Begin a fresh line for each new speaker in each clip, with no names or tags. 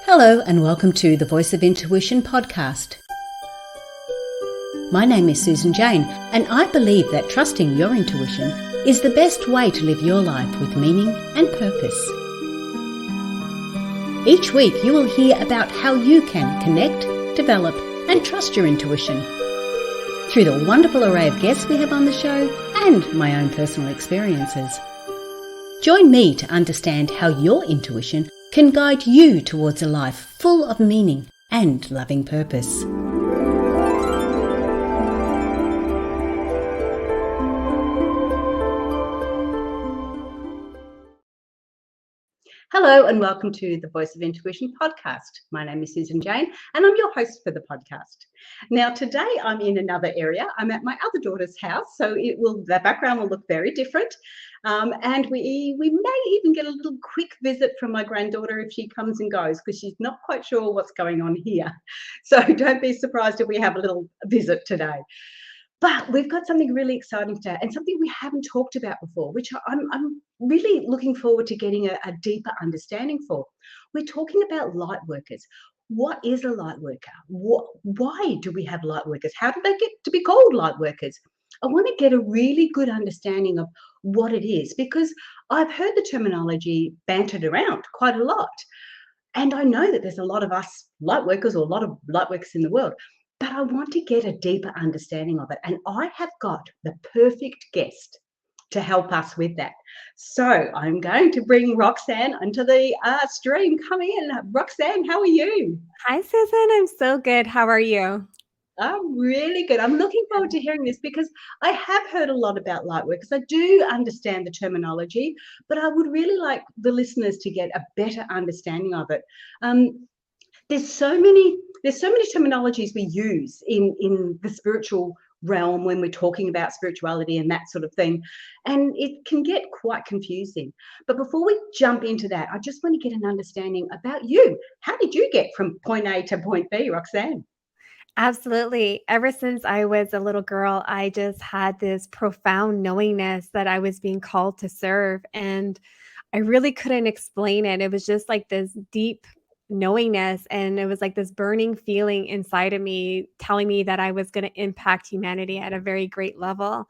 Hello and welcome to the Voice of Intuition podcast. My name is Susan Jane and I believe that trusting your intuition is the best way to live your life with meaning and purpose. Each week you will hear about how you can connect, develop and trust your intuition through the wonderful array of guests we have on the show and my own personal experiences. Join me to understand how your intuition can guide you towards a life full of meaning and loving purpose. Hello and welcome to the Voice of Intuition podcast. My name is Susan Jane and I'm your host for the podcast. Now today I'm in another area. I'm at my other daughter's house, so the background will look very different. And we may even get a little quick visit from my granddaughter if she comes and goes, because she's not quite sure what's going on here. So don't be surprised if we have a little visit today. But we've got something really exciting today and something we haven't talked about before, which I'm really looking forward to getting a deeper understanding for. We're talking about light workers. What is a light worker? Why do we have light workers? How did they get to be called light workers? I want to get a really good understanding of what it is, because I've heard the terminology bantered around quite a lot. And I know that there's a lot of us light workers or a lot of light workers in the world, but I want to get a deeper understanding of it. And I have got the perfect guest to help us with that. So I'm going to bring Roxanne onto the stream. Come in. Roxanne, how are you?
Hi, Susan. I'm so good. How are you?
I'm really good. I'm looking forward to hearing this because I have heard a lot about light workers. I do understand the terminology, but I would really like the listeners to get a better understanding of it. There's so many terminologies we use in the spiritual realm when we're talking about spirituality and that sort of thing, and it can get quite confusing. But before we jump into that, I just want to get an understanding about you. How did you get from point A to point B, Roxanne?
Absolutely. Ever since I was a little girl, I just had this profound knowingness that I was being called to serve. And I really couldn't explain it. It was just like this deep knowingness. And it was like this burning feeling inside of me telling me that I was going to impact humanity at a very great level.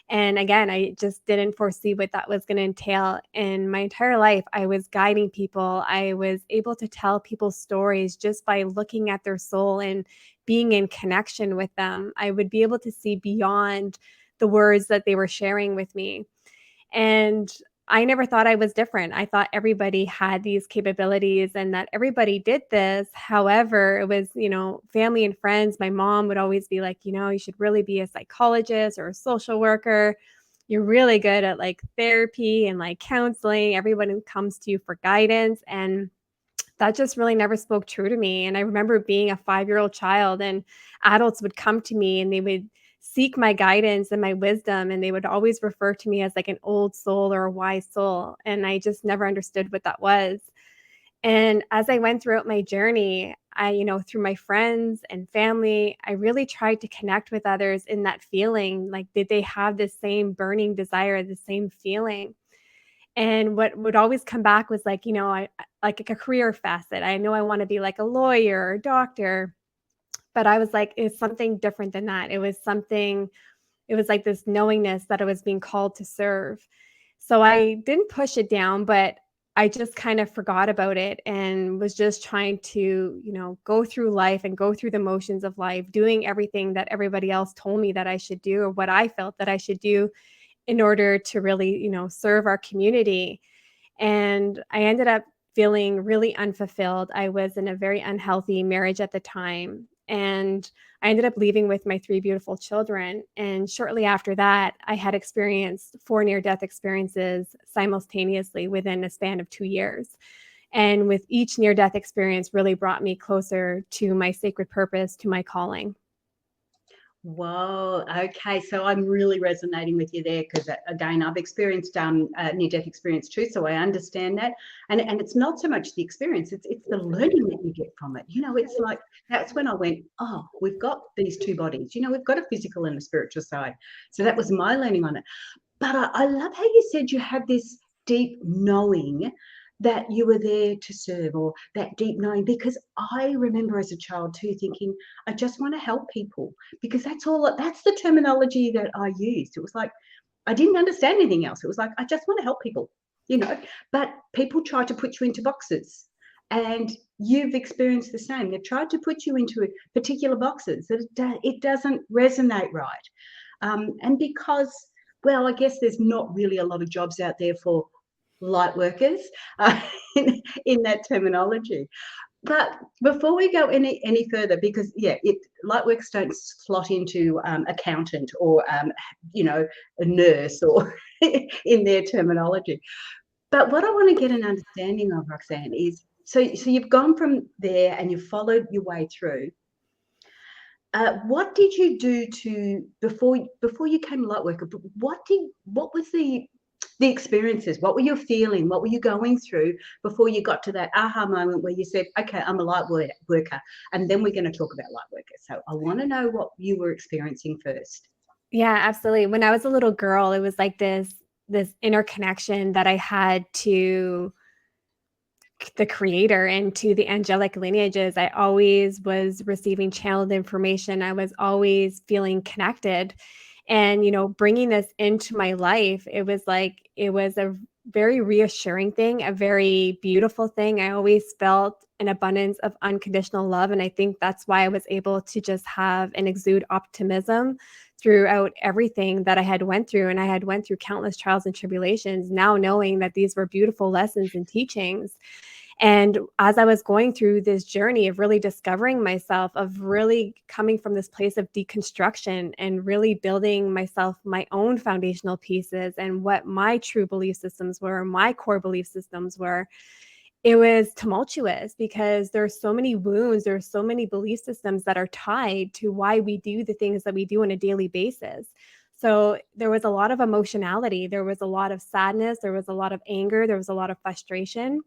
And again, I just didn't foresee what that was going to entail. In my entire life, I was guiding people. I was able to tell people's stories just by looking at their soul and being in connection with them. I would be able to see beyond the words that they were sharing with me. And I never thought I was different. I thought everybody had these capabilities and that everybody did this. However, it was, family and friends. My mom would always be like, you should really be a psychologist or a social worker. You're really good at like therapy and like counseling. Everyone comes to you for guidance. And that just really never spoke true to me. And I remember being a 5-year-old child and adults would come to me and they would seek my guidance and my wisdom. And they would always refer to me as like an old soul or a wise soul. And I just never understood what that was. And as I went throughout my journey, through my friends and family, I really tried to connect with others in that feeling. Like, did they have the same burning desire, the same feeling? And what would always come back was like, I like a career facet. I know I want to be like a lawyer or a doctor, but I was like, it's something different than that. It was like this knowingness that I was being called to serve. So I didn't push it down, but I just kind of forgot about it and was just trying to, go through life and go through the motions of life, doing everything that everybody else told me that I should do or what I felt that I should do in order to really, serve our community. And I ended up feeling really unfulfilled. I was in a very unhealthy marriage at the time. And I ended up leaving with my 3 beautiful children. And shortly after that, I had experienced 4 near-death experiences simultaneously within a span of 2 years. And with each near-death experience really brought me closer to my sacred purpose, to my calling.
Whoa, okay. So I'm really resonating with you there because, again, I've experienced near-death experience too, so I understand that. And it's not so much the experience, it's the learning that you get from it. It's like, that's when I went, oh, we've got these 2 bodies. We've got a physical and a spiritual side. So that was my learning on it. But I love how you said you had this deep knowing that you were there to serve, or that deep knowing. Because I remember as a child too thinking, I just want to help people, because that's the terminology that I used. It was like, I didn't understand anything else. It was like, I just want to help people, but people try to put you into boxes, and you've experienced the same. They've tried to put you into particular boxes that it doesn't resonate right. And because, well, I guess there's not really a lot of jobs out there for light workers in that terminology. But before we go any further, because light workers don't slot into accountant or a nurse or in their terminology. But what I want to get an understanding of, Roxanne, is so you've gone from there and you've followed your way through. What did you do before you came light worker? What was the experiences? What were you feeling? What were you going through before you got to that aha moment where you said, okay, I'm a light worker, and then we're going to talk about light workers. So I want to know what you were experiencing first.
Yeah, absolutely. When I was a little girl, it was like this interconnection that I had to the creator and to the angelic lineages. I always was receiving channeled information. I was always feeling connected. And, bringing this into my life, it was a very reassuring thing, a very beautiful thing. I always felt an abundance of unconditional love. And I think that's why I was able to just have and exude optimism throughout everything that I had went through. And I had went through countless trials and tribulations, now knowing that these were beautiful lessons and teachings. And as I was going through this journey of really discovering myself, of really coming from this place of deconstruction and really building myself my own foundational pieces and what my true belief systems were, my core belief systems were, it was tumultuous because there's so many wounds, there's so many belief systems that are tied to why we do the things that we do on a daily basis. So there was a lot of emotionality, there was a lot of sadness, there was a lot of anger, there was a lot of frustration.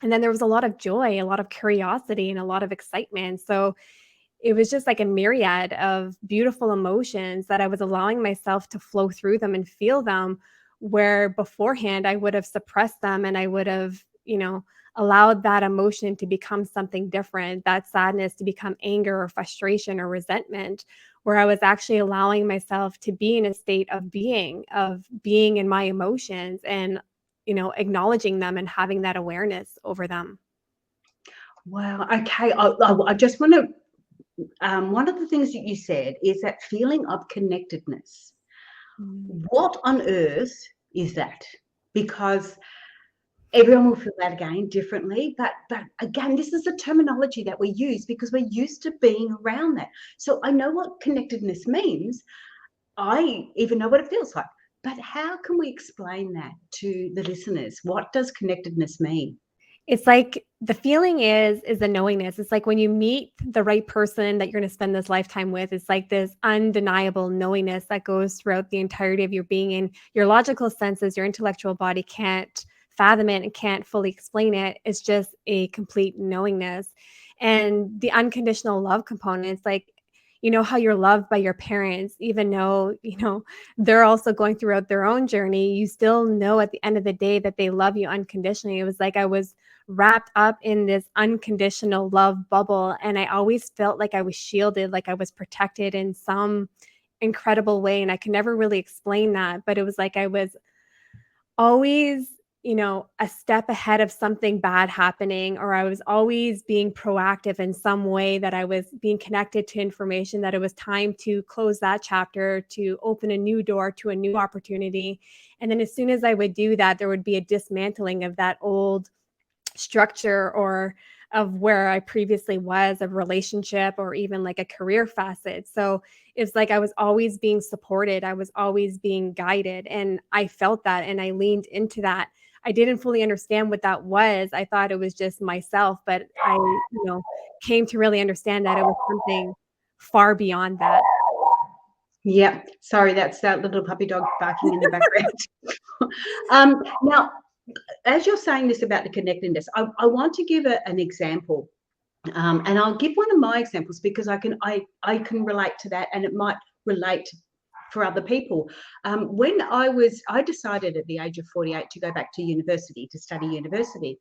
And then there was a lot of joy, a lot of curiosity, and a lot of excitement. So it was just like a myriad of beautiful emotions that I was allowing myself to flow through them and feel them, where beforehand I would have suppressed them and I would have, allowed that emotion to become something different, that sadness to become anger or frustration or resentment, where I was actually allowing myself to be in a state of being in my emotions and acknowledging them and having that awareness over them.
Wow. Okay. I just want to, one of the things that you said is that feeling of connectedness. What on earth is that? Because everyone will feel that again differently. But again, this is a terminology that we use because we're used to being around that. So I know what connectedness means. I even know what it feels like. But how can we explain that to the listeners? What does connectedness mean?
It's like the feeling is the knowingness. It's like when you meet the right person that you're going to spend this lifetime with, it's like this undeniable knowingness that goes throughout the entirety of your being. And your logical senses, your intellectual body can't fathom it and can't fully explain it. It's just a complete knowingness. And the unconditional love component, it's like, how you're loved by your parents, even though, they're also going throughout their own journey, you still know at the end of the day that they love you unconditionally. It was like I was wrapped up in this unconditional love bubble. And I always felt like I was shielded, like I was protected in some incredible way. And I can never really explain that, but it was like I was always, a step ahead of something bad happening, or I was always being proactive in some way, that I was being connected to information, that it was time to close that chapter, to open a new door to a new opportunity. And then as soon as I would do that, there would be a dismantling of that old structure or of where I previously was, a relationship or even like a career facet. So it's like I was always being supported. I was always being guided. And I felt that and I leaned into that. I didn't fully understand what that was. I thought it was just myself, but I, came to really understand that it was something far beyond that.
Yeah, sorry, that's that little puppy dog barking in the background. Now, as you're saying this about the connectedness, I want to give an example, and I'll give one of my examples because I can relate to that, and it might relate for other people. When I decided at the age of 48 to go back to university, to study university.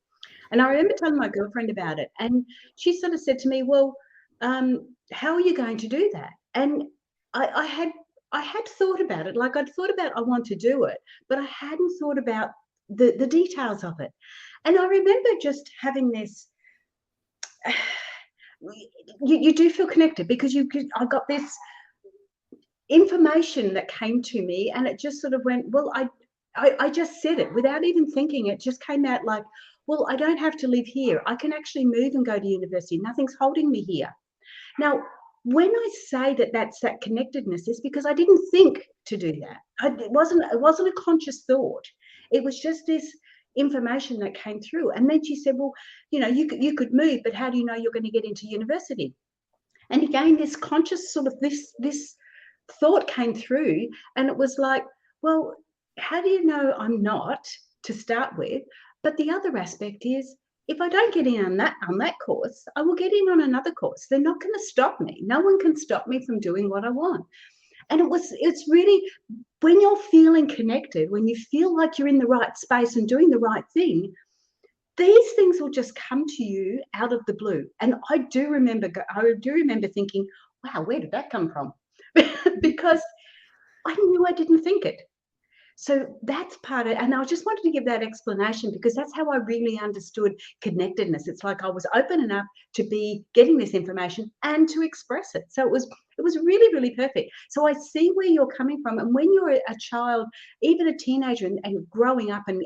And I remember telling my girlfriend about it, and she sort of said to me, well, how are you going to do that? And I had thought about it. Like, I'd thought about, I want to do it, but I hadn't thought about the details of it. And I remember just having this, you do feel connected, because I got this information that came to me, and it just sort of went, well, I just said it without even thinking. It just came out like, well, I don't have to live here. I can actually move and go to university. Nothing's holding me here. Now, when I say that that's that connectedness, is because I didn't think to do that. It wasn't a conscious thought. It was just this information that came through. And then she said, well, you could move, but how do you know you're going to get into university? And again, this conscious sort of this thought came through, and it was like, well, how do you know I'm not, to start with? But the other aspect is, if I don't get in on that course, I will get in on another course. They're not going to stop me. No one can stop me from doing what I want. And it's really, when you're feeling connected, when you feel like you're in the right space and doing the right thing, these things will just come to you out of the blue. And I do remember thinking, wow, where did that come from? Because I knew I didn't think it. So that's part of it. And I just wanted to give that explanation, because that's how I really understood connectedness. It's like I was open enough to be getting this information and to express it. So it was really, really perfect. So I see where you're coming from. And when you're a child, even a teenager, and growing up and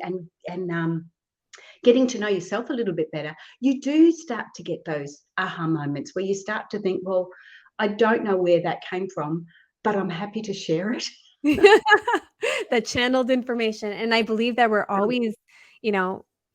getting to know yourself a little bit better, you do start to get those aha moments where you start to think, well, I don't know where that came from, but I'm happy to share it.
That channeled information. And I believe that we're always,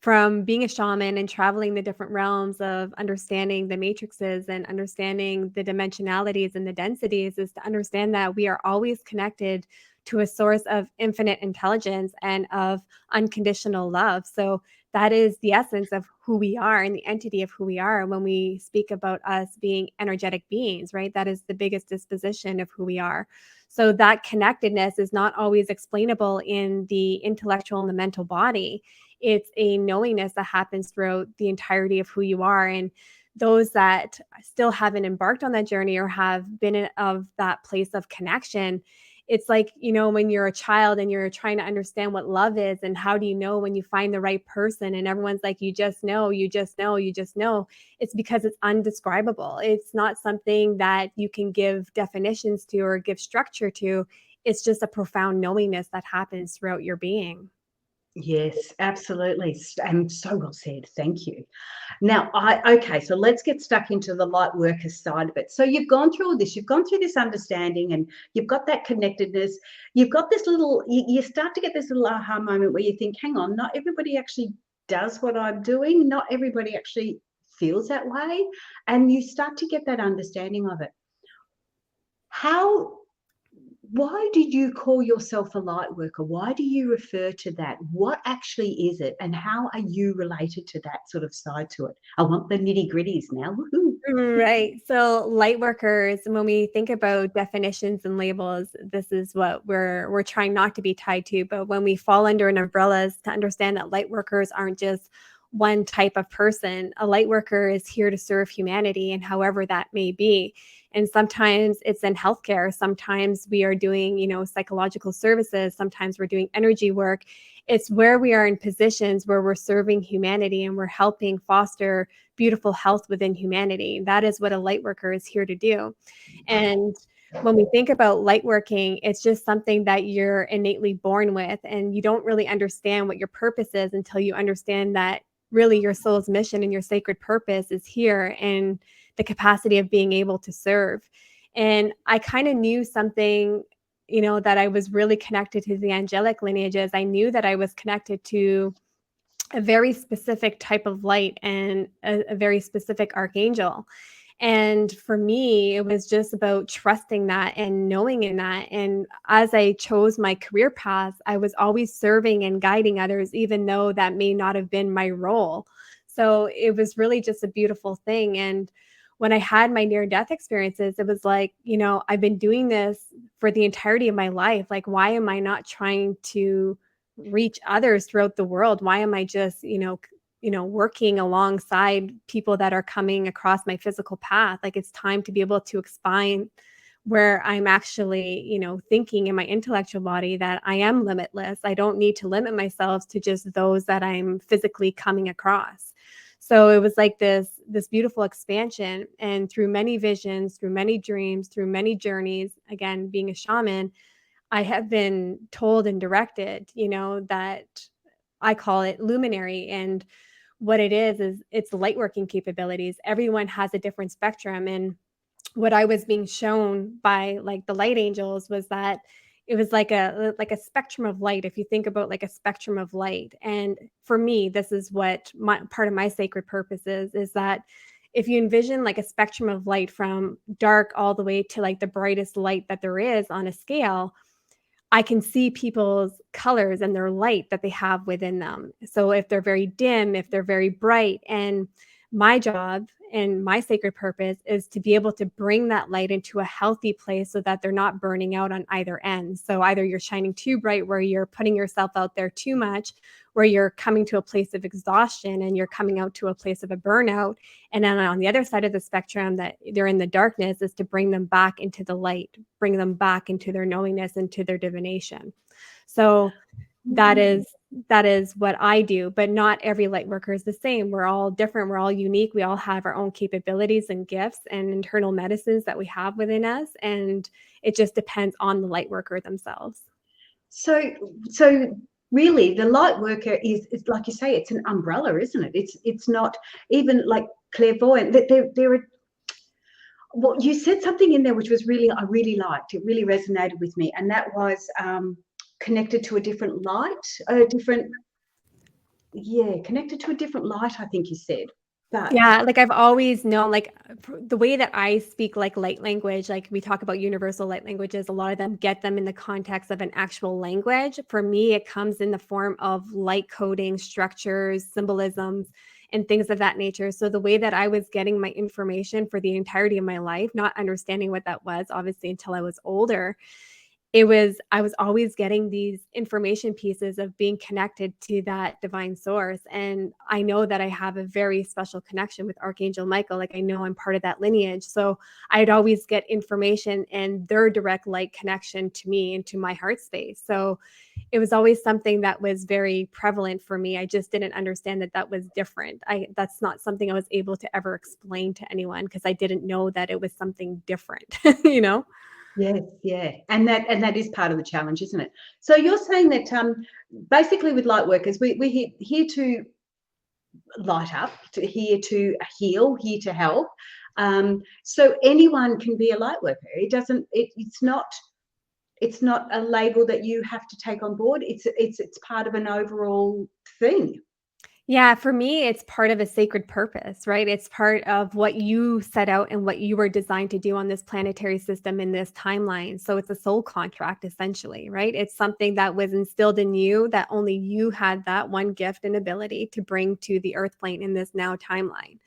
from being a shaman and traveling the different realms of understanding the matrices and understanding the dimensionalities and the densities, is to understand that we are always connected to a source of infinite intelligence and of unconditional love. So that is the essence of who we are and the entity of who we are. When we speak about us being energetic beings, right? That is the biggest disposition of who we are. So that connectedness is not always explainable in the intellectual and the mental body. It's a knowingness that happens throughout the entirety of who you are. And those that still haven't embarked on that journey or have been of that place of connection, it's like, when you're a child and you're trying to understand what love is, and how do you know when you find the right person, and everyone's like, you just know, you just know, you just know. It's because it's undescribable. It's not something that you can give definitions to or give structure to. It's just a profound knowingness that happens throughout your being.
Yes, absolutely. And so well said. Thank you. Now, okay, so let's get stuck into the light worker side of it. So you've gone through all this, you've gone through this understanding, and you've got that connectedness. You've got this little, you start to get this little aha moment where you think, hang on, not everybody actually does what I'm doing. Not everybody actually feels that way. And you start to get that understanding of it. Why did you call yourself a light worker? Why do you refer to that? What actually is it? And how are you related to that sort of side to it? I want the nitty gritties now. Woohoo.
Right. So light workers, when we think about definitions and labels, this is what we're trying not to be tied to. But when we fall under an umbrella, is to understand that light workers aren't just one type of person. A light worker is here to serve humanity, and however that may be. And sometimes it's in healthcare. Sometimes we are doing, psychological services. Sometimes we're doing energy work. It's where we are in positions where we're serving humanity and we're helping foster beautiful health within humanity. That is what a light worker is here to do. And when we think about light working, it's just something that you're innately born with, and you don't really understand what your purpose is until you understand that really your soul's mission and your sacred purpose is here, and the capacity of being able to serve. And I kind of knew something, that I was really connected to the angelic lineages. I knew that I was connected to a very specific type of light and a very specific archangel. And for me, it was just about trusting that and knowing in that. And as I chose my career path, I was always serving and guiding others, even though that may not have been my role. So it was really just a beautiful thing. And when I had my near-death experiences, it was like, I've been doing this for the entirety of my life. Like, why am I not trying to reach others throughout the world? Why am I just, working alongside people that are coming across my physical path? Like, it's time to be able to explain where I'm actually, thinking in my intellectual body that I am limitless. I don't need to limit myself to just those that I'm physically coming across. So it was like this beautiful expansion. And through many visions, through many dreams, through many journeys, again, being a shaman, I have been told and directed, that I call it luminary. And what it is it's light working capabilities. Everyone has a different spectrum. And what I was being shown by like the light angels was that it was like a spectrum of light. If you think about like a spectrum of light, and for me, this is what part of my sacred purpose is that if you envision like a spectrum of light from dark all the way to like the brightest light that there is on a scale, I can see people's colors and their light that they have within them. So if they're very dim, if they're very bright, and my job and my sacred purpose is to be able to bring that light into a healthy place so that they're not burning out on either end. So either you're shining too bright where you're putting yourself out there too much, where you're coming to a place of exhaustion and you're coming out to a place of a burnout. And then on the other side of the spectrum, that they're in the darkness, is to bring them back into the light, bring them back into their knowingness, into their divination. So that is what I do, but not every light worker is the same. We're all different. We're all unique. We all have our own capabilities and gifts and internal medicines that we have within us. And it just depends on the light worker themselves.
So really the light worker is like you say, it's an umbrella, isn't it? It's not even like clairvoyant. There are, well, you said something in there which was I really liked. It really resonated with me. And that was connected to a different light, connected to a different light, I think you said. But
yeah, like I've always known, like the way that I speak like light language, like we talk about universal light languages, a lot of them get them in the context of an actual language. For me, it comes in the form of light coding, structures, symbolisms, and things of that nature. So the way that I was getting my information for the entirety of my life, not understanding what that was, obviously, until I was older, I was always getting these information pieces of being connected to that divine source. And I know that I have a very special connection with Archangel Michael. Like I know I'm part of that lineage. So I'd always get information and their direct light connection to me and to my heart space. So it was always something that was very prevalent for me. I just didn't understand that was different. That's not something I was able to ever explain to anyone because I didn't know that it was something different,
Yes, yeah, and that is part of the challenge, isn't it? So you're saying that basically with light workers, we're here to light up, here to heal, here to help. So anyone can be a light worker. It's not a label that you have to take on board. It's part of an overall thing.
Yeah, for me, it's part of a sacred purpose, right? It's part of what you set out and what you were designed to do on this planetary system in this timeline. So it's a soul contract, essentially, right? It's something that was instilled in you that only you had that one gift and ability to bring to the earth plane in this now timeline.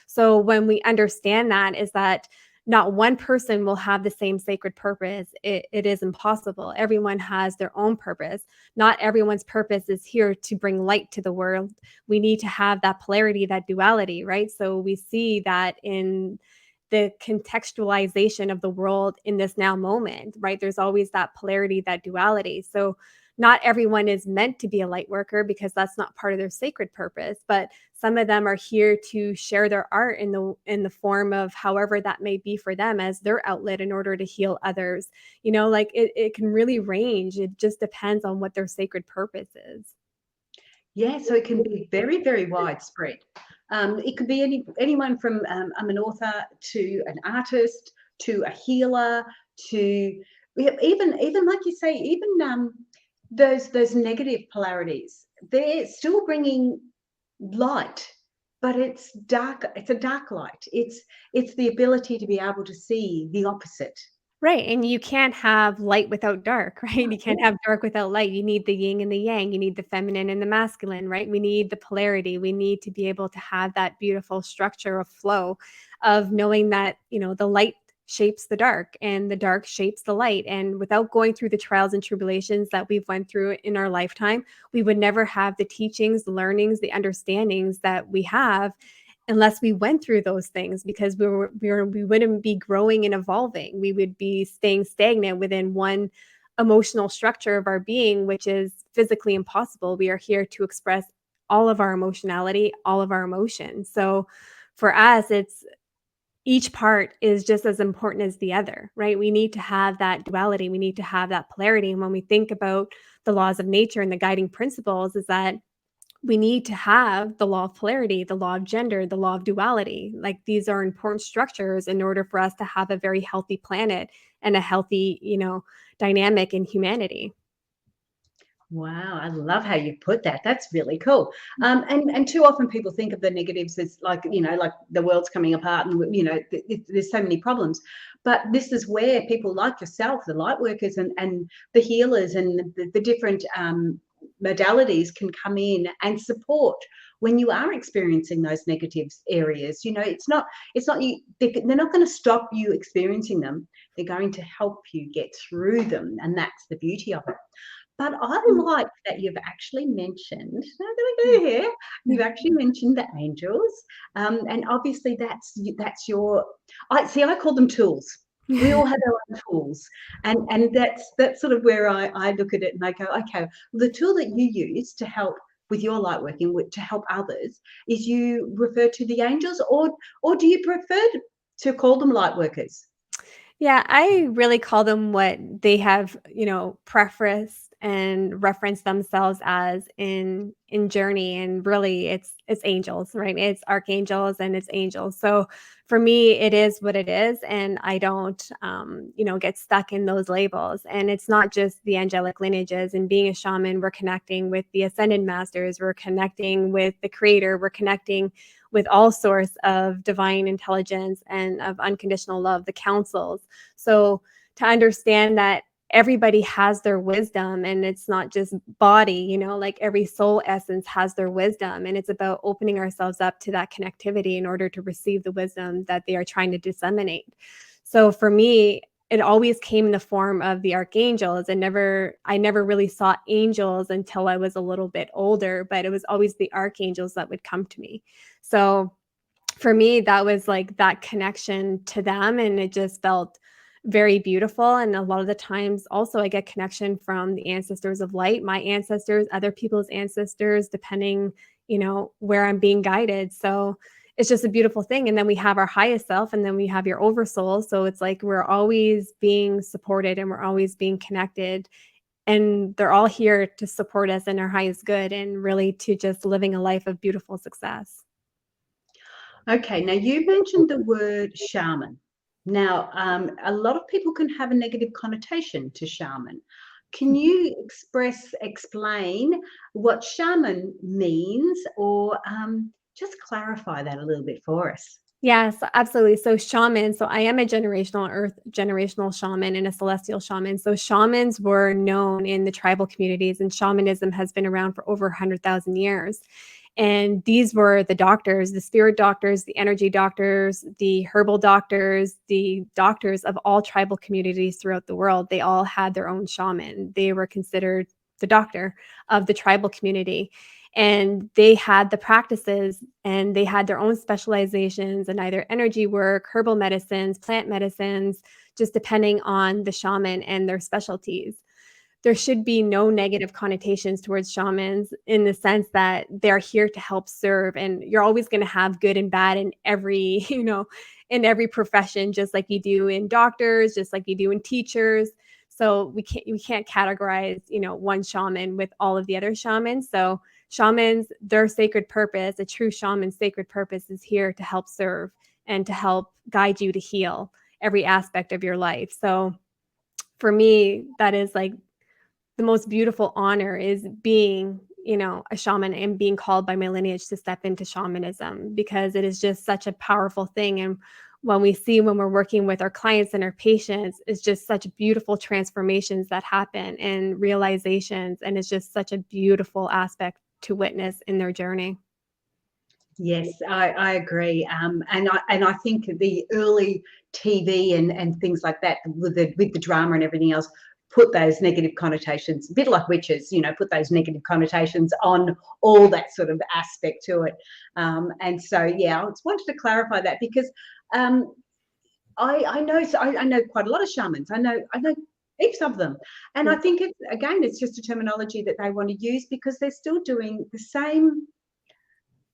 So when we understand that, is that not one person will have the same sacred purpose. It is impossible. Everyone has their own purpose. Not everyone's purpose is here to bring light to the world. We need to have that polarity, that duality, right? So we see that in the contextualization of the world in this now moment, right? There's always that polarity, that duality. So not everyone is meant to be a light worker because that's not part of their sacred purpose, but some of them are here to share their art in the form of however that may be for them as their outlet in order to heal others. Like it can really range. It just depends on what their sacred purpose is.
Yeah, so it can be very, very widespread. It could be anyone from I'm an author to an artist to a healer to even like you say, even those negative polarities. They're still bringing light, but it's dark. It's a dark light. It's the ability to be able to see the opposite.
Right, and you can't have light without dark, right? You can't have dark without light. You need the yin and the yang. You need the feminine and the masculine, right? We need the polarity. We need to be able to have that beautiful structure of flow of knowing that, the light shapes the dark and the dark shapes the light. And without going through the trials and tribulations that we've went through in our lifetime, we would never have the teachings, the learnings, the understandings that we have unless we went through those things, because we wouldn't be growing and evolving. We would be staying stagnant within one emotional structure of our being, which is physically impossible. We are here to express all of our emotionality, all of our emotions. So for us, it's each part is just as important as the other, right? We need to have that duality. We need to have that polarity. And when we think about the laws of nature and the guiding principles, is that we need to have the law of polarity, the law of gender, the law of duality. Like, these are important structures in order for us to have a very healthy planet and a healthy, dynamic in humanity.
Wow, I love how you put that. That's really cool. And too often people think of the negatives as like, like the world's coming apart, and there's so many problems. But this is where people like yourself, the light workers and the healers and the different modalities can come in and support when you are experiencing those negative areas. It's not you. They're not going to stop you experiencing them. They're going to help you get through them, and that's the beauty of it. But I
Mm.
like that you've actually mentioned, now that I go here, you've actually mentioned the angels, and obviously that's your. I call them tools. We all have our own tools, and that's sort of where I look at it and I go, okay, the tool that you use to help with your light working, to help others, is you refer to the angels, or do you prefer to call them light workers?
Yeah, I really call them what they have, prefaced and referenced themselves as in journey, and really it's angels, right? It's archangels and it's angels. So for me, it is what it is, and I don't get stuck in those labels. And it's not just the angelic lineages. And being a shaman, we're connecting with the ascended masters, we're connecting with the creator, we're connecting with all sorts of divine intelligence and of unconditional love, the councils. So to understand that everybody has their wisdom, and it's not just body, like every soul essence has their wisdom, and it's about opening ourselves up to that connectivity in order to receive the wisdom that they are trying to disseminate. So for me, it always came in the form of the archangels, and I never really saw angels until I was a little bit older, but it was always the archangels that would come to me. So for me, that was like that connection to them, and it just felt very beautiful. And a lot of the times also I get connection from the ancestors of light, my ancestors, other people's ancestors, depending, where I'm being guided. So it's just a beautiful thing. And then we have our highest self, and then we have your oversoul. So it's like we're always being supported and we're always being connected. And they're all here to support us in our highest good, and really to just living a life of beautiful success.
Okay, now you mentioned the word shaman. Now, a lot of people can have a negative connotation to shaman. Can you explain what shaman means, or just clarify that a little bit for us?
Yes, absolutely. So shaman, so I am a generational shaman and a celestial shaman. So shamans were known in the tribal communities, and shamanism has been around for over 100,000 years. And these were the doctors, the spirit doctors, the energy doctors, the herbal doctors, the doctors of all tribal communities throughout the world. They all had their own shaman. They were considered the doctor of the tribal community. And they had the practices, and they had their own specializations in either energy work, herbal medicines, plant medicines, just depending on the shaman and their specialties. There should be no negative connotations towards shamans, in the sense that they're here to help serve, and you're always going to have good and bad in every in every profession, just like you do in doctors, just like you do in teachers. So we can't categorize one shaman with all of the other shamans. So shamans, their sacred purpose, a true shaman's sacred purpose, is here to help serve and to help guide you to heal every aspect of your life. So for me, that is like the most beautiful honor, is being, a shaman and being called by my lineage to step into shamanism, because it is just such a powerful thing. And when we see when we're working with our clients and our patients is just such beautiful transformations that happen and realizations. And it's just such a beautiful aspect to witness in their journey.
Yes, I agree. And I think the early TV and things like that with the drama and everything else put those negative connotations, a bit like witches, put those negative connotations on all that sort of aspect to it. And so, yeah, I just wanted to clarify that because I know quite a lot of shamans. I know heaps of them, and I think it's just a terminology that they want to use because they're still doing the same.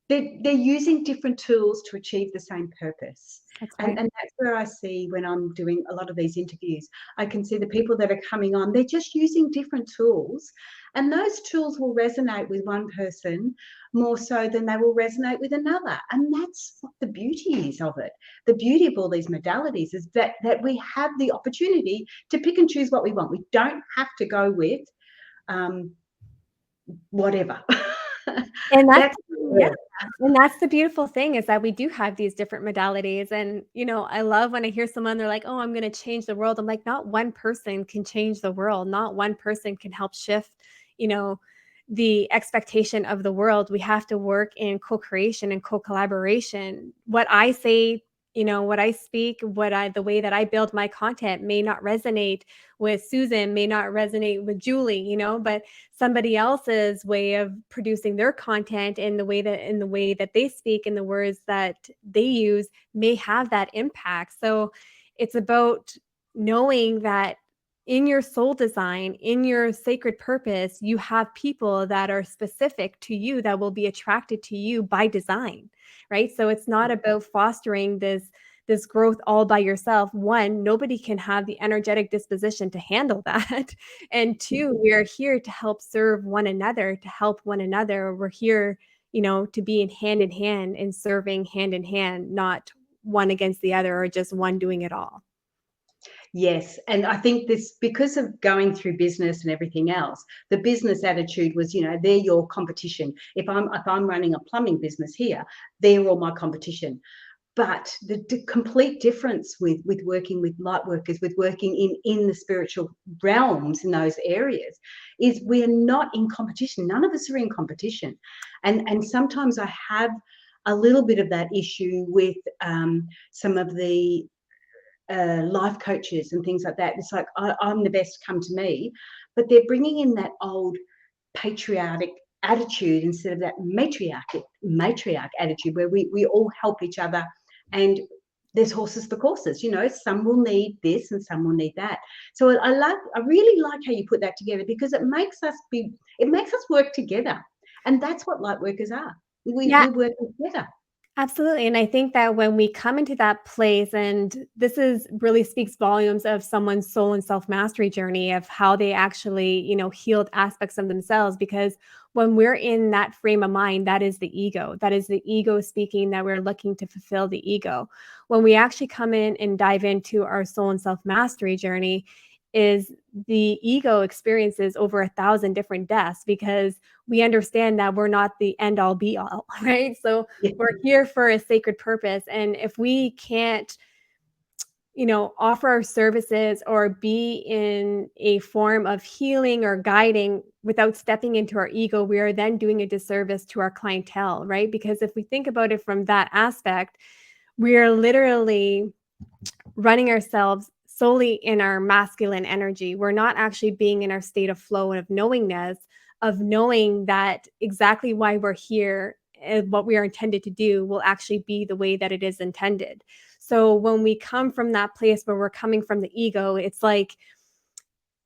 They're using different tools to achieve the same purpose.
That's right.
And that's where I see when I'm doing a lot of these interviews, I can see the people that are coming on, they're just using different tools. And those tools will resonate with one person more so than they will resonate with another. And that's what the beauty is of it. The beauty of all these modalities is that we have the opportunity to pick and choose what we want. We don't have to go with whatever.
And that's and that's the beautiful thing is that we do have these different modalities. And, I love when I hear someone, they're like, oh, I'm going to change the world. I'm like, not one person can change the world. Not one person can help shift, the expectation of the world. We have to work in co-creation and co-collaboration. What I say, what I speak, the way that I build my content may not resonate with Susan, may not resonate with Julie, but somebody else's way of producing their content in the way that they speak and the words that they use may have that impact. So it's about knowing that in your soul design, in your sacred purpose, you have people that are specific to you that will be attracted to you by design, right? So it's not about fostering this growth all by yourself. One, nobody can have the energetic disposition to handle that. And two, we are here to help serve one another, to help one another. We're here, to be in hand and serving hand in hand, not one against the other or just one doing it all.
Yes, and I think this, because of going through business and everything else, the business attitude was, they're your competition. If I'm running a plumbing business here, they're all my competition. But the complete difference with working with light workers, with working in the spiritual realms in those areas, is we are not in competition. None of us are in competition, and sometimes I have a little bit of that issue with some of the life coaches and things like that. It's like I'm the best, come to me, but they're bringing in that old patriotic attitude instead of that matriarch attitude where we all help each other, and there's horses for courses. Some will need this and some will need that. So I really like how you put that together, because it makes us work together, and that's what light workers are. We work together.
Absolutely. And I think that when we come into that place, and really speaks volumes of someone's soul and self-mastery journey of how they actually, healed aspects of themselves, because when we're in that frame of mind, that is the ego. That is the ego speaking, that we're looking to fulfill the ego. When we actually come in and dive into our soul and self-mastery journey, is the ego experiences over 1,000 different deaths, because we understand that we're not the end all be all, right? So we're here for a sacred purpose. And if we can't, offer our services or be in a form of healing or guiding without stepping into our ego, we are then doing a disservice to our clientele, right? Because if we think about it from that aspect, we are literally running ourselves solely in our masculine energy. We're not actually being in our state of flow and of knowingness, of knowing that exactly why we're here and what we are intended to do will actually be the way that it is intended. So when we come from that place where we're coming from the ego, it's like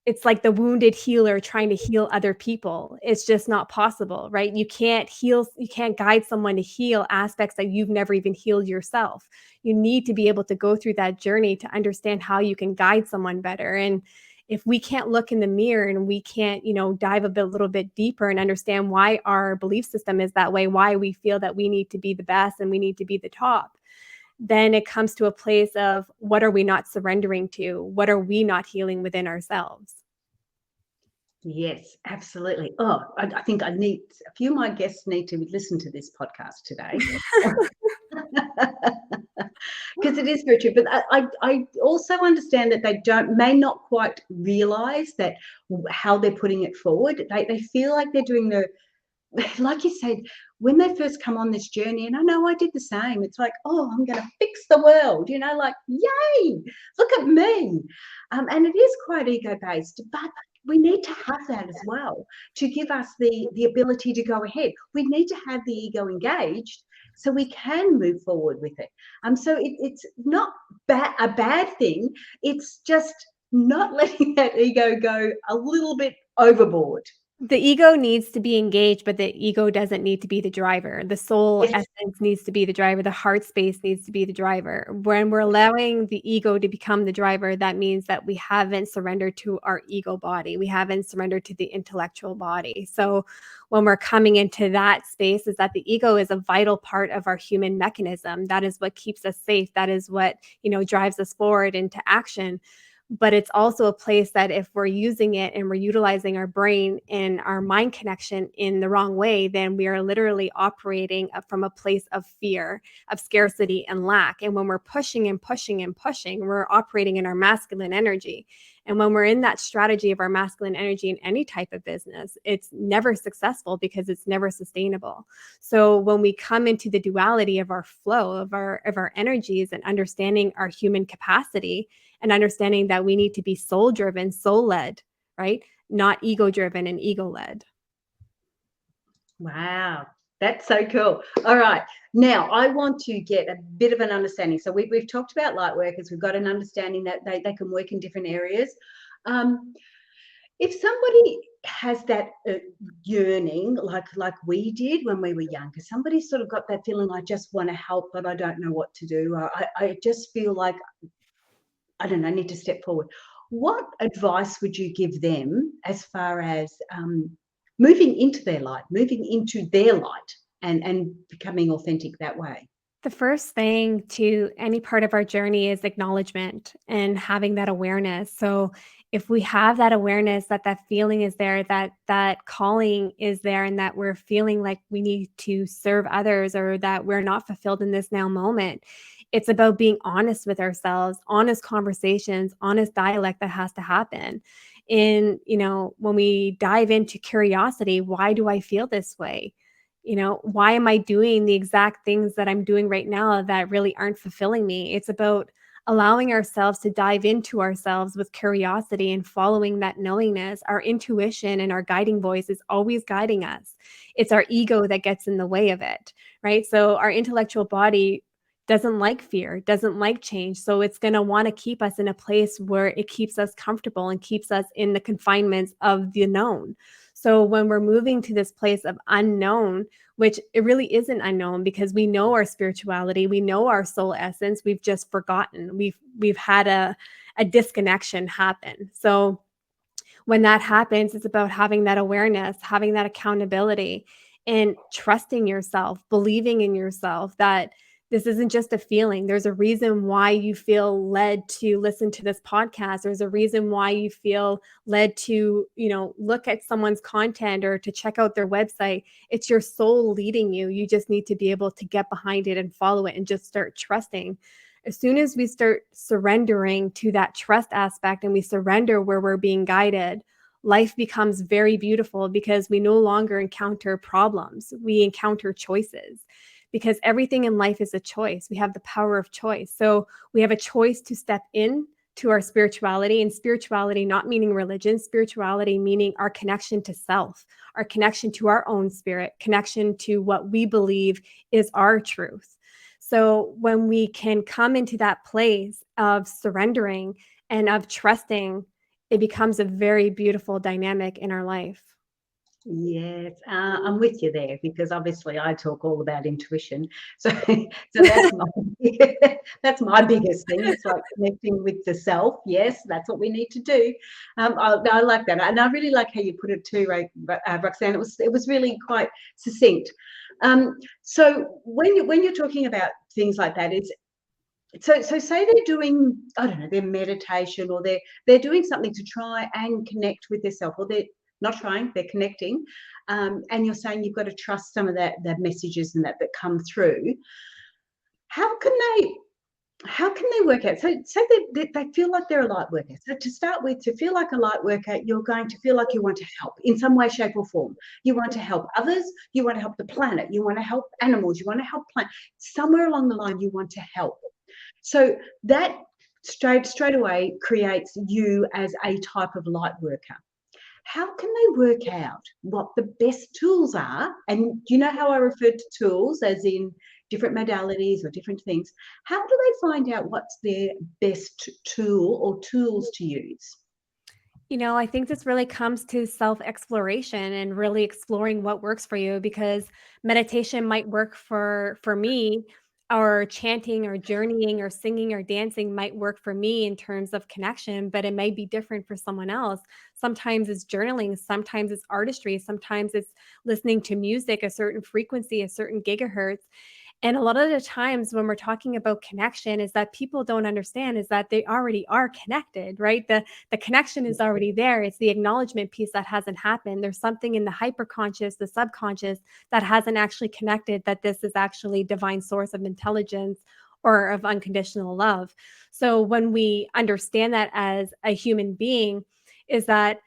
the wounded healer trying to heal other people. It's just not possible, right? You can't guide someone to heal aspects that you've never even healed yourself. You need to be able to go through that journey to understand how you can guide someone better. And if we can't look in the mirror and we can't, dive a little bit deeper and understand why our belief system is that way, why we feel that we need to be the best and we need to be the top, then it comes to a place of what are we not surrendering to? What are we not healing within ourselves?
Yes, absolutely. Oh, I think a few of my guests need to listen to this podcast today. because it is very true. But I also understand that they may not quite realize that how they're putting it forward. They feel like they're doing like you said, when they first come on this journey, and I know I did the same, it's like, oh, I'm going to fix the world, like, yay, look at me. And it is quite ego-based, but we need to have that as well to give us the ability to go ahead. We need to have the ego engaged so we can move forward with it. So it's not a bad thing. It's just not letting that ego go a little bit overboard.
The ego needs to be engaged, but the ego doesn't need to be the driver. The soul
Yes.
essence needs to be the driver. The heart space needs to be the driver. When we're allowing the ego to become the driver, that means that we haven't surrendered to our ego body. We haven't surrendered to the intellectual body. So when we're coming into that space, is that the ego is a vital part of our human mechanism. That is what keeps us safe. That is what, drives us forward into action. But it's also a place that if we're using it and we're utilizing our brain and our mind connection in the wrong way, then we are literally operating from a place of fear, of scarcity and lack. And when we're pushing and pushing and pushing, we're operating in our masculine energy. And when we're in that strategy of our masculine energy in any type of business, it's never successful because it's never sustainable. So when we come into the duality of our flow, of our energies, and understanding our human capacity, and understanding that we need to be soul-driven, soul-led, right? Not ego-driven and ego-led.
Wow, that's so cool. All right. Now, I want to get a bit of an understanding. So we've talked about light workers. We've got an understanding that they can work in different areas. If somebody has that yearning, like we did when we were younger, somebody sort of got that feeling, I just want to help, but I don't know what to do. I just feel like, I don't know, I need to step forward. What advice would you give them as far as moving into their light and becoming authentic that way?
The first thing to any part of our journey is acknowledgement and having that awareness. So if we have that awareness that feeling is there, that calling is there, and that we're feeling like we need to serve others, or that we're not fulfilled in this now moment, it's about being honest with ourselves, honest conversations, honest dialect that has to happen. When we dive into curiosity, why do I feel this way? Why am I doing the exact things that I'm doing right now that really aren't fulfilling me? It's about allowing ourselves to dive into ourselves with curiosity and following that knowingness. Our intuition and our guiding voice is always guiding us. It's our ego that gets in the way of it, right? So our intellectual body doesn't like fear, doesn't like change. So it's going to want to keep us in a place where it keeps us comfortable and keeps us in the confinements of the known. So when we're moving to this place of unknown, which it really isn't unknown, because we know our spirituality, we know our soul essence, we've just forgotten. We've had a disconnection happen. So when that happens, it's about having that awareness, having that accountability, and trusting yourself, believing in yourself that this isn't just a feeling. There's a reason why you feel led to listen to this podcast. There's a reason why you feel led to, look at someone's content or to check out their website. It's your soul leading you. You just need to be able to get behind it and follow it and just start trusting. As soon as we start surrendering to that trust aspect and we surrender where we're being guided, life becomes very beautiful, because we no longer encounter problems. We encounter choices. Because everything in life is a choice. We have the power of choice. So we have a choice to step in to our spirituality, and spirituality not meaning religion, spirituality meaning our connection to self, our connection to our own spirit, connection to what we believe is our truth. So when we can come into that place of surrendering and of trusting, it becomes a very beautiful dynamic in our life.
Yes, I'm with you there, because obviously I talk all about intuition. So that's my biggest thing. It's like connecting with the self. Yes, that's what we need to do. I like that, and I really like how you put it too, Roxanne. It was really quite succinct. So when you're talking about things like that, so say they're doing, I don't know, their meditation, or they're doing something to try and connect with themselves, or they're not trying, they're connecting, and you're saying you've got to trust some of the messages and that come through. How can they how can they work out? So say they feel like they're a light worker. So to start with, to feel like a light worker, you're going to feel like you want to help in some way, shape, or form. You want to help others. You want to help the planet. You want to help animals. You want to help plants. Somewhere along the line, you want to help. So that straight away creates you as a type of light worker. How can they work out what the best tools are? And you know how I referred to tools as in different modalities or different things? How do they find out what's their best tool or tools to use?
I think this really comes to self-exploration and really exploring what works for you, because meditation might work for me, or chanting or journeying or singing or dancing might work for me in terms of connection, but it may be different for someone else. Sometimes it's journaling, sometimes it's artistry, sometimes it's listening to music, a certain frequency, a certain gigahertz. And a lot of the times when we're talking about connection is that people don't understand is that they already are connected, right? The connection is already there. It's the acknowledgement piece that hasn't happened. There's something in the hyperconscious, the subconscious, that hasn't actually connected that this is actually divine source of intelligence or of unconditional love. So when we understand that as a human being, is that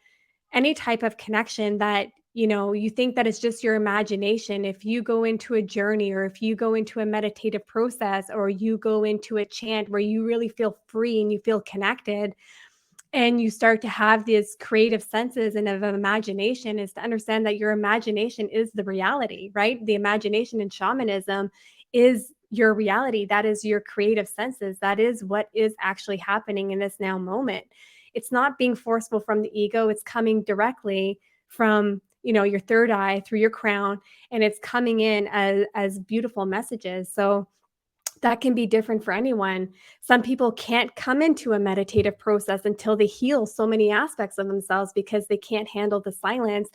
any type of connection that you think that it's just your imagination, if you go into a journey or if you go into a meditative process or you go into a chant where you really feel free and you feel connected, and you start to have these creative senses and of imagination, is to understand that your imagination is the reality, right? The imagination in shamanism is your reality. That is your creative senses. That is what is actually happening in this now moment. It's not being forceful from the ego. It's coming directly from your third eye through your crown, and it's coming in as beautiful messages. So that can be different for anyone. Some people can't come into a meditative process until they heal so many aspects of themselves because they can't handle the silence.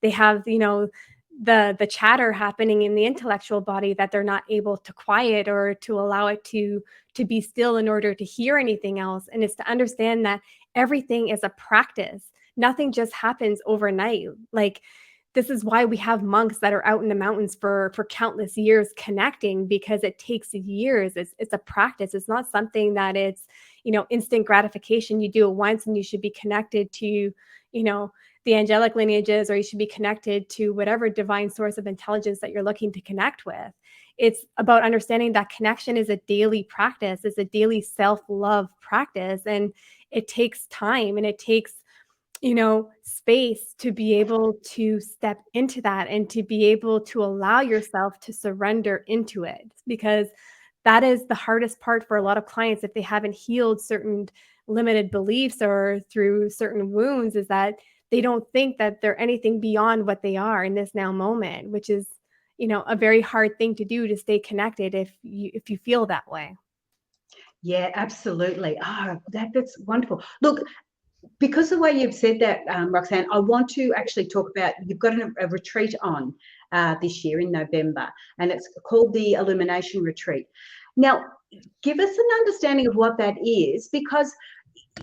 They have, the chatter happening in the intellectual body that they're not able to quiet or to allow it to be still in order to hear anything else. And it's to understand that everything is a practice. Nothing just happens overnight. Like, this is why we have monks that are out in the mountains for countless years connecting, because it takes years. It's a practice. It's not something that it's, instant gratification. You do it once and you should be connected to, the angelic lineages, or you should be connected to whatever divine source of intelligence that you're looking to connect with. It's about understanding that connection is a daily practice. It's a daily self-love practice. And it takes time and it takes space to be able to step into that and to be able to allow yourself to surrender into it, because that is the hardest part for a lot of clients if they haven't healed certain limited beliefs or through certain wounds, is that they don't think that they're anything beyond what they are in this now moment, which is, a very hard thing to do, to stay connected if you feel that way.
Yeah, absolutely. That's wonderful. Look, because the way you've said that, Roxanne, I want to actually talk about, you've got a retreat on this year in November, and it's called the Illumination Retreat. Now, give us an understanding of what that is, because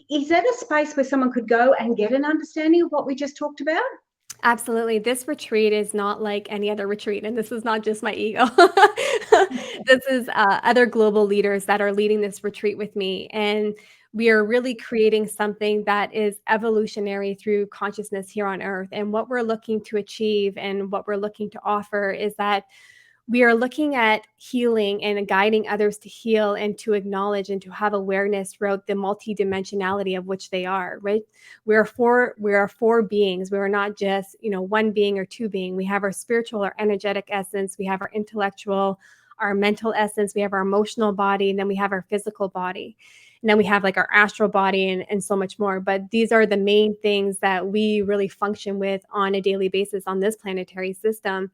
is that a space where someone could go and get an understanding of what we just talked about?
Absolutely. This retreat is not like any other retreat, and this is not just my ego. This is other global leaders that are leading this retreat with me, and we are really creating something that is evolutionary through consciousness here on Earth. And what we're looking to achieve and what we're looking to offer is that we are looking at healing and guiding others to heal and to acknowledge and to have awareness throughout the multidimensionality of which they are, right? We are four beings. We are not just, one being or two being. We have our spiritual, our energetic essence. We have our intellectual, our mental essence. We have our emotional body, and then we have our physical body. And then we have like our astral body and so much more. But these are the main things that we really function with on a daily basis on this planetary system.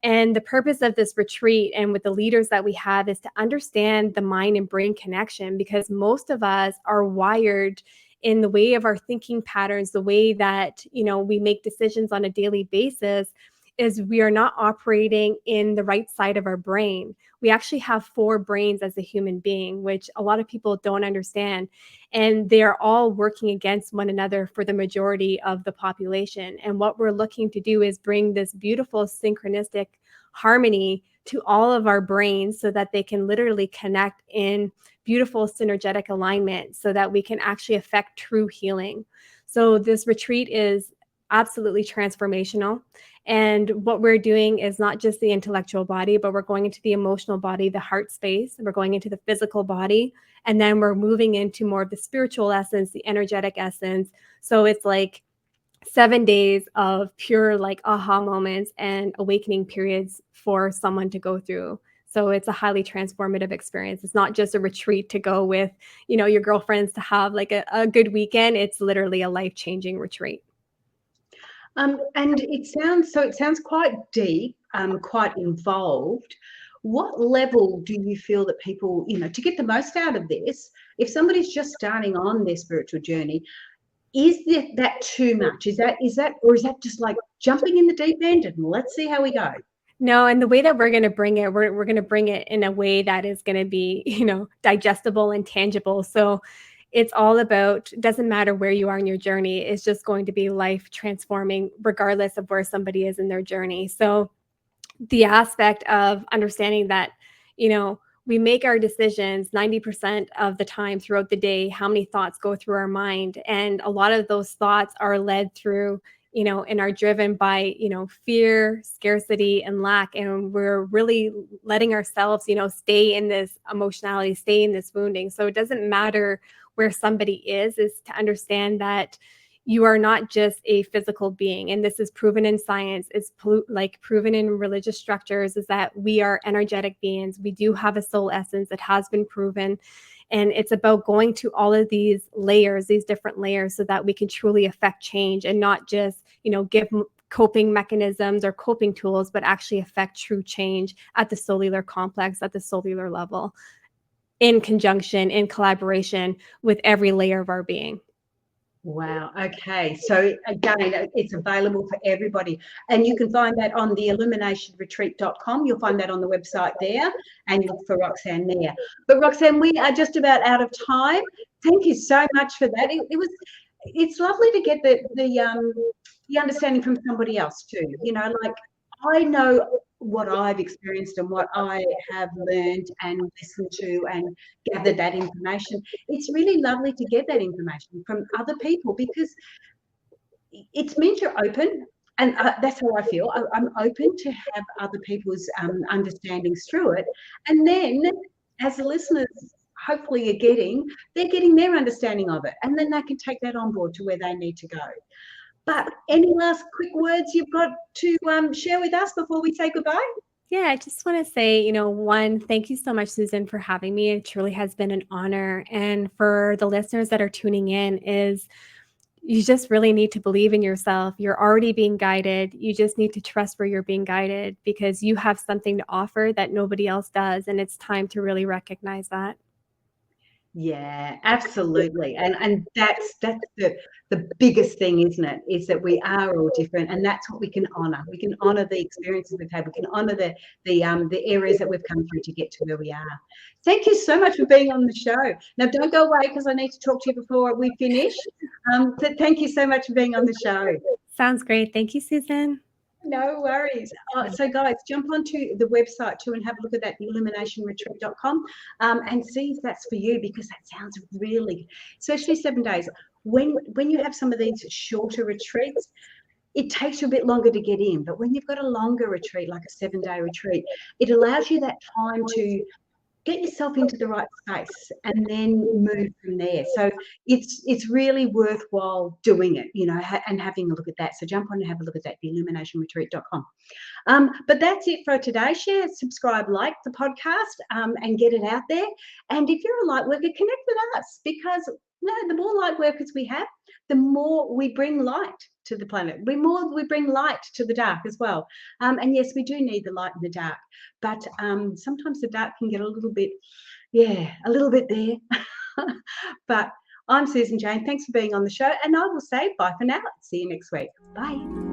And the purpose of this retreat and with the leaders that we have is to understand the mind and brain connection, because most of us are wired in the way of our thinking patterns, the way that, we make decisions on a daily basis, is we are not operating in the right side of our brain. We actually have four brains as a human being, which a lot of people don't understand. And they're all working against one another for the majority of the population. And what we're looking to do is bring this beautiful synchronistic harmony to all of our brains so that they can literally connect in beautiful synergetic alignment so that we can actually affect true healing. So this retreat is absolutely transformational. And what we're doing is not just the intellectual body, but we're going into the emotional body, the heart space, and we're going into the physical body. And then we're moving into more of the spiritual essence, the energetic essence. So it's like 7 days of pure like aha moments and awakening periods for someone to go through. So it's a highly transformative experience. It's not just a retreat to go with, your girlfriends to have like a good weekend. It's literally a life-changing retreat.
And it sounds quite deep, quite involved. What level do you feel that people, to get the most out of this, if somebody's just starting on their spiritual journey, is that too much? Is that, or is that just like jumping in the deep end and let's see how we go?
No, and the way that we're going to bring it, we're going to bring it in a way that is going to be, digestible and tangible. So it's all about, doesn't matter where you are in your journey, it's just going to be life transforming regardless of where somebody is in their journey. So the aspect of understanding that, we make our decisions 90% of the time throughout the day, how many thoughts go through our mind. And a lot of those thoughts are led through, and are driven by, fear, scarcity, and lack. And we're really letting ourselves, stay in this emotionality, stay in this wounding. So it doesn't matter where somebody is to understand that you are not just a physical being. And this is proven in science. It's proven in religious structures, is that we are energetic beings. We do have a soul essence. It has been proven. And it's about going to all of these layers, these different layers, so that we can truly affect change and not just, give coping mechanisms or coping tools, but actually affect true change at the cellular complex, at the cellular level, in conjunction, in collaboration with every layer of our being.
Wow. Okay. So again, it's available for everybody. And you can find that on the illuminationretreat.com. You'll find that on the website there, and look for Roxanne there. But Roxanne, we are just about out of time. Thank you so much for that. It's lovely to get the understanding from somebody else too. Like, I know what I've experienced and what I have learned and listened to and gathered that information. It's really lovely to get that information from other people, because it means you're open. And that's how I feel. I'm open to have other people's understandings through it. And then, as the listeners hopefully they're getting their understanding of it. And then they can take that on board to where they need to go. But any last quick words you've got to share with us before we say goodbye?
Yeah, I just want to say, one, thank you so much, Susan, for having me. It truly has been an honor. And for the listeners that are tuning in, is you just really need to believe in yourself. You're already being guided. You just need to trust where you're being guided, because you have something to offer that nobody else does. And it's time to really recognize that.
Yeah, absolutely. And that's the biggest thing, isn't it? Is that we are all different, and that's what we can honor. We can honor the experiences we've had. We can honor the areas that we've come through to get to where we are. Thank you so much for being on the show. Now, don't go away, because I need to talk to you before we finish. So thank you so much for being on the show.
Sounds great. Thank you, Susan.
No worries. So guys, jump onto the website too and have a look at that, illuminationretreat.com, and see if that's for you, because that sounds really, especially 7 days. When you have some of these shorter retreats, it takes you a bit longer to get in. But when you've got a longer retreat, like a 7-day retreat, it allows you that time to get yourself into the right space and then move from there. So it's really worthwhile doing it, and having a look at that. So jump on and have a look at that, illuminationretreat.com. But that's it for today. Share, subscribe, like the podcast, and get it out there. And if you're a light worker, connect with us, because the more light workers we have, the more we bring light to the planet. The more we bring light to the dark as well. And yes, we do need the light in the dark, but sometimes the dark can get a little bit there. But I'm Susan Jane. Thanks for being on the show, and I will say bye for now. See you next week. Bye.